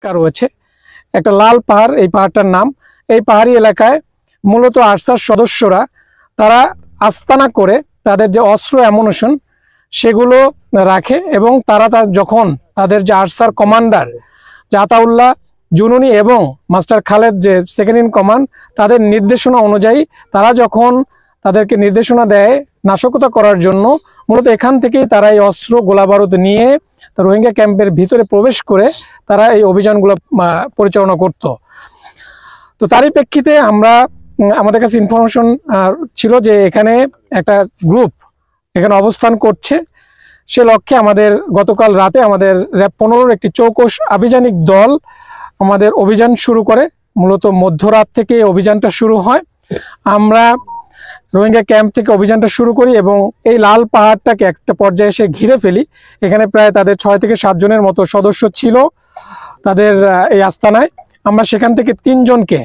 রয়েছে একটা লাল পাহাড়, এই পাহাড়টার নাম। এই পাহাড়ি এলাকায় মূলত আরসার সদস্যরা তারা আস্তানা করে তাদের যে অস্ত্র অ্যামুনিশন সেগুলো রাখে, এবং তারা যখন তাদের যে আরসার কমান্ডার আতাউল্লাহ জুনুনি এবং মাস্টার খালেদ যে সেকেন্ড ইন কমান্ড, তাদের নির্দেশনা অনুযায়ী তারা যখন তাদেরকে নির্দেশনা দেয় নাশকতা করার জন্য, মূলত এখান থেকেই তারা এই অস্ত্র গোলাবারুদ নিয়ে রোহিঙ্গা ক্যাম্পের ভিতরে প্রবেশ করে তারা এই অভিযানগুলো পরিচালনা করত। তো তারই প্রেক্ষিতে আমাদের কাছে ইনফরমেশন ছিল যে এখানে একটা গ্রুপ এখানে অবস্থান করছে। সে লক্ষ্যে আমাদের গতকাল রাতে আমাদের র্যাব 15 একটি চৌকস আভিযানিক দল আমাদের অভিযান শুরু করে। মূলত মধ্যরাত থেকে অভিযানটা শুরু হয়। আমরা রোহিঙ্গা ক্যাম্প থেকে অভিযানটা শুরু করি এবং এই লাল পাহাড়টাকে একটা পর্যায়ে এসে ঘিরে ফেলি। এখানে প্রায় তাদের 6 থেকে 7 জনের মতো সদস্য ছিল তাদের এই আস্তানায়। আমরা সেখান থেকে 3 জনকে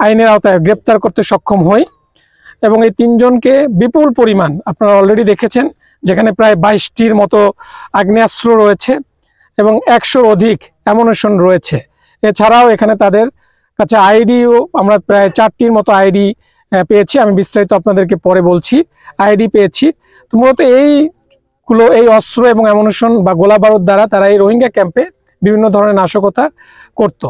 আইনের আওতায় গ্রেপ্তার করতে সক্ষম হই, এবং এই 3 জনকে বিপুল পরিমাণ আপনারা অলরেডি দেখেছেন, যেখানে প্রায় 22টির মতো আগ্নেয়াস্ত্র রয়েছে এবং 100-র অধিক অ্যামুনিশন রয়েছে। এছাড়াও এখানে তাদের কাছে আইডিও আমরা প্রায় 4টির মতো আইডি পেয়েছি। আমি বিস্তারিত আপনাদেরকে পরে বলছি। আইডি পেয়েছি। তো মূলত এই অস্ত্র এবং অ্যামুনিশন বা গোলা বারুদ দ্বারা তারা এই রোহিঙ্গা ক্যাম্পে বিভিন্ন ধরনের নাশকতা করত।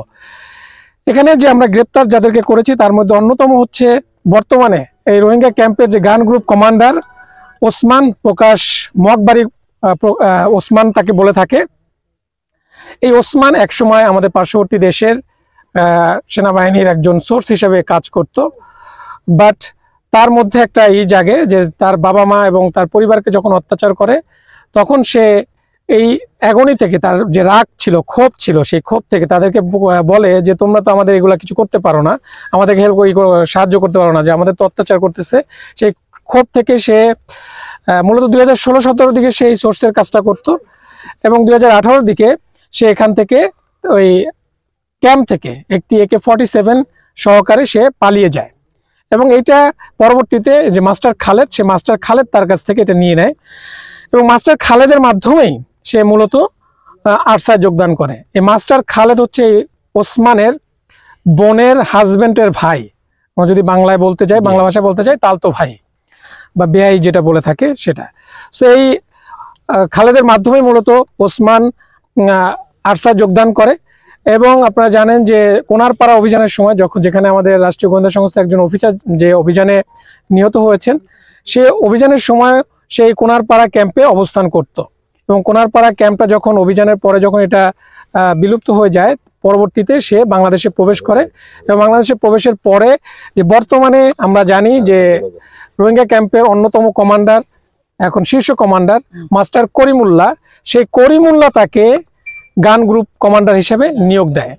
এখানে যে আমরা গ্রেপ্তার যাদেরকে করেছি তার মধ্যে অন্যতম হচ্ছে বর্তমানে এই রোহিঙ্গা ক্যাম্পের যে গান গ্রুপ কমান্ডার ওসমান প্রকাশ মকবাড়ি, ওসমান তাকে বলে থাকে। এই ওসমান একসময় আমাদের পার্শ্ববর্তী দেশের সেনাবাহিনীর একজন সোর্স হিসেবে কাজ করত, বাট তার মধ্যে একটা জাগে যে তার বাবা মা এবং তার পরিবারকে যখন অত্যাচার করে, তখন সে এই অ্যাগনি থেকে তার যে রাগ ছিল, ক্ষোভ ছিল, সেই ক্ষোভ থেকে তাদেরকে বলে যে তোমরা তো আমাদের এগুলা কিছু করতে পারো না, আমাদেরকে সাহায্য করতে পারো না, যে আমাদের তো অত্যাচার করতেছে। সেই ক্ষোভ থেকে সে মূলত 2016-17 দিকে সেই সোর্সের কাজটা করত, এবং 2018 দিকে সে এখান থেকে ওই ক্যাম্প থেকে একটি AK-47 সহকারে সে পালিয়ে যায়, এবং এইটা পরবর্তীতে যে মাস্টার খালেদ, সে মাস্টার খালেদ তার কাছ থেকে এটা নিয়ে নেয়, এবং মাস্টার খালেদের মাধ্যমেই সে মূলত আরসায় যোগদান করে। এই মাস্টার খালেদ হচ্ছে ওসমানের বোনের হাজবেন্ডের ভাই, আমরা যদি বাংলায় বলতে চাই, বাংলা ভাষায় বলতে চাই, তালতো ভাই বা বেয়াই যেটা বলে থাকে সেটা। সো এই খালেদের মাধ্যমে মূলত ওসমান আরসায় যোগদান করে। এবং আপনারা জানেন যে কোনারপাড়া অভিযানের সময় যেখানে আমাদের রাষ্ট্রীয় গোয়েন্দা সংস্থা একজন অফিসার যে অভিযানে নিহত হয়েছেন, সে অভিযানের সময় সেই কোনারপাড়া ক্যাম্পে অবস্থান করত, এবং কোনারপাড়া ক্যাম্পটা যখন অভিযানের পরে যখন এটা বিলুপ্ত হয়ে যায়, পরবর্তীতে সে বাংলাদেশে প্রবেশ করে। এবং বাংলাদেশে প্রবেশের পরে যে বর্তমানে আমরা জানি যে রোহিঙ্গা ক্যাম্পের অন্যতম কমান্ডার, এখন শীর্ষ কমান্ডার মাস্টার করিমুল্লাহ, সেই করিমুল্লাহ তাকে গান গ্রুপ কমান্ডার হিসেবে নিয়োগ দেয়।